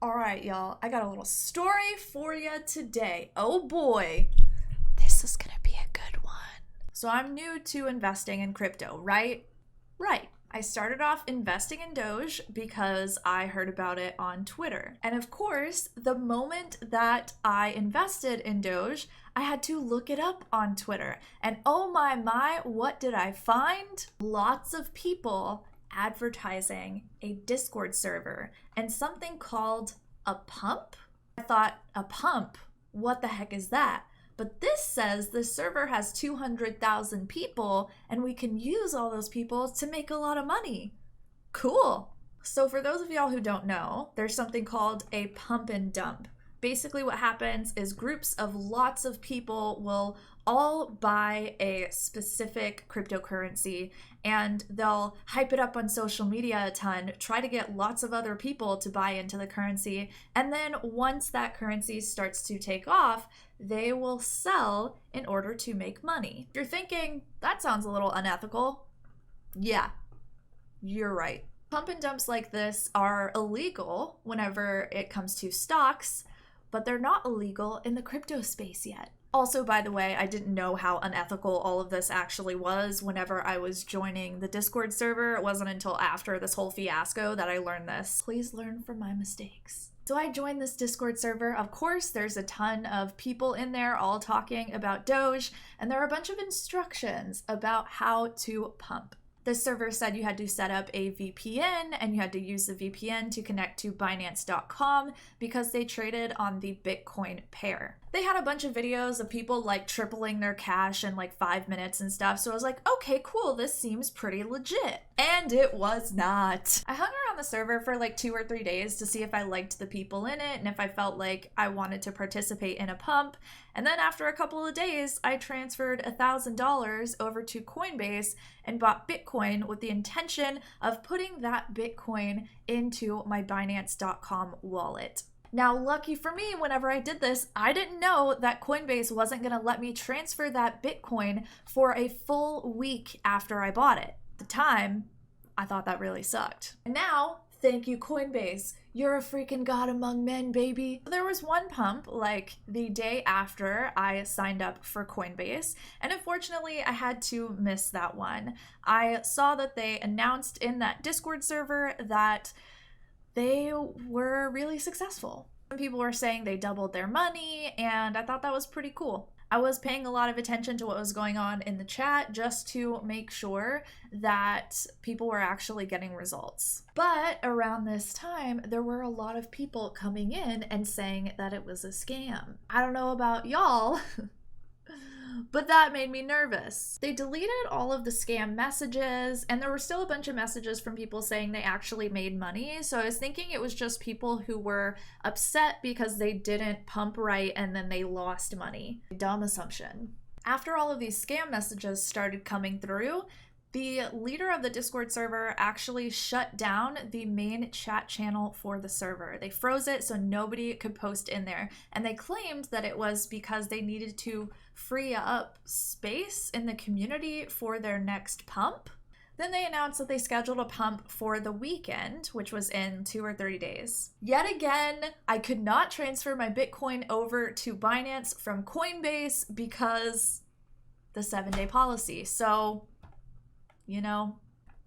All right, y'all, I got a little story for you today. Oh boy, this is gonna be a good one. So I'm new to investing in crypto, right? Right. I started off investing in Doge because I heard about it on Twitter. And of course, the moment that I invested in Doge, I had to look it up on Twitter. And oh my, what did I find? Lots of people advertising a Discord server and something called a pump. I thought, a pump? What the heck is that? But this says the server has 200,000 people and we can use all those people to make a lot of money. Cool. So for those of y'all who don't know, there's something called a pump and dump. Basically what happens is groups of lots of people will all buy a specific cryptocurrency and they'll hype it up on social media a ton, try to get lots of other people to buy into the currency, and then once that currency starts to take off, they will sell in order to make money. You're thinking, that sounds a little unethical. Yeah, you're right. Pump and dumps like this are illegal whenever it comes to stocks, but they're not illegal in the crypto space yet. Also, by the way, I didn't know how unethical all of this actually was whenever I was joining the Discord server. It wasn't until after this whole fiasco that I learned this. Please learn from my mistakes. So I joined this Discord server. Of course, there's a ton of people in there all talking about Doge, and there are a bunch of instructions about how to pump. The server said you had to set up a VPN and you had to use the VPN to connect to Binance.com because they traded on the Bitcoin pair. They had a bunch of videos of people like tripling their cash in like 5 minutes and stuff. So I was like, okay, cool. This seems pretty legit. And it was not. I hung around the server for like 2 or 3 days to see if I liked the people in it and if I felt like I wanted to participate in a pump. And then after a couple of days, I transferred $1,000 over to Coinbase and bought Bitcoin with the intention of putting that Bitcoin into my Binance.com wallet. Now, lucky for me, whenever I did this, I didn't know that Coinbase wasn't going to let me transfer that Bitcoin for a full week after I bought it. At the time, I thought that really sucked. And now, thank you, Coinbase. You're a freaking god among men, baby. There was one pump like the day after I signed up for Coinbase, and unfortunately I had to miss that one. I saw that they announced in that Discord server that they were really successful. Some people were saying they doubled their money, and I thought that was pretty cool. I was paying a lot of attention to what was going on in the chat just to make sure that people were actually getting results. But around this time, there were a lot of people coming in and saying that it was a scam. I don't know about y'all, but that made me nervous. They deleted all of the scam messages, and there were still a bunch of messages from people saying they actually made money. So I was thinking it was just people who were upset because they didn't pump right and then they lost money. Dumb assumption. After all of these scam messages started coming through, the leader of the Discord server actually shut down the main chat channel for the server. They froze it so nobody could post in there. And they claimed that it was because they needed to free up space in the community for their next pump. Then they announced that they scheduled a pump for the weekend, which was in 2 or 3 days. Yet again, I could not transfer my Bitcoin over to Binance from Coinbase because the 7-day policy. So, you know,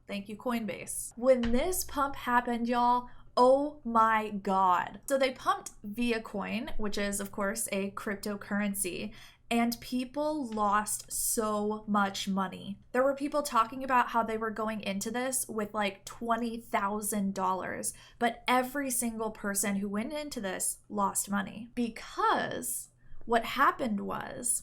thank you, Coinbase. When this pump happened, y'all, oh my God. So they pumped Viacoin, which is, of course, a cryptocurrency, and people lost so much money. There were people talking about how they were going into this with like $20,000, but every single person who went into this lost money because what happened was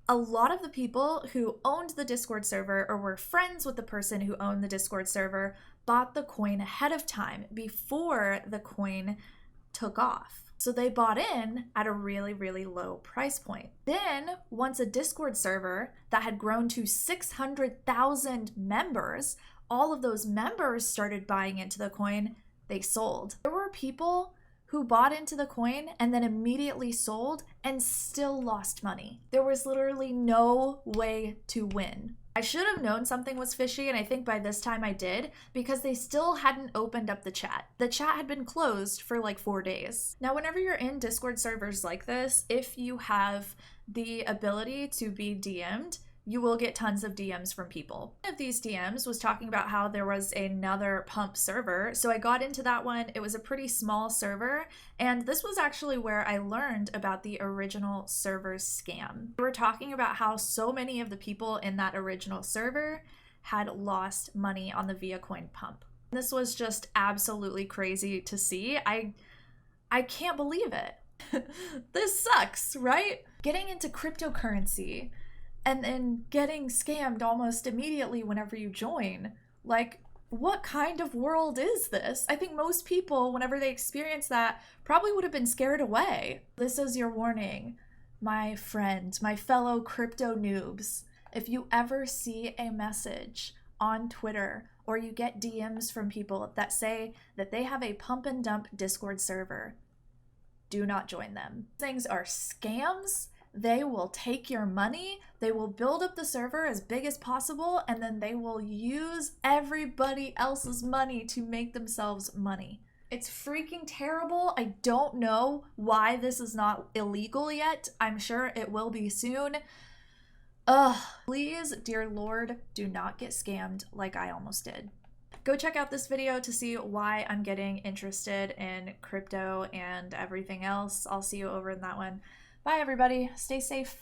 a lot of the people who owned the Discord server or were friends with the person who owned the Discord server bought the coin ahead of time before the coin took off. So they bought in at a really, really low price point. Then once a Discord server that had grown to 600,000 members, all of those members started buying into the coin, they sold. There were people who bought into the coin and then immediately sold and still lost money. There was literally no way to win. I should have known something was fishy, and I think by this time I did, because they still hadn't opened up the chat. The chat had been closed for like 4 days. Now, whenever you're in Discord servers like this, if you have the ability to be DM'd, you will get tons of DMs from people. One of these DMs was talking about how there was another pump server, so I got into that one. It was a pretty small server, and this was actually where I learned about the original server scam. We were talking about how so many of the people in that original server had lost money on the 𝐸acoin pump. This was just absolutely crazy to see. I can't believe it. This sucks, right? Getting into cryptocurrency and then getting scammed almost immediately whenever you join. Like, what kind of world is this? I think most people, whenever they experience that, probably would have been scared away. This is your warning, my friend, my fellow crypto noobs. If you ever see a message on Twitter or you get DMs from people that say that they have a pump and dump Discord server, do not join them. Things are scams. They will take your money, they will build up the server as big as possible, and then they will use everybody else's money to make themselves money. It's freaking terrible. I don't know why this is not illegal yet. I'm sure it will be soon. Ugh, please, dear Lord, do not get scammed like I almost did. Go check out this video to see why I'm getting interested in crypto and everything else. I'll see you over in that one. Bye, everybody. Stay safe.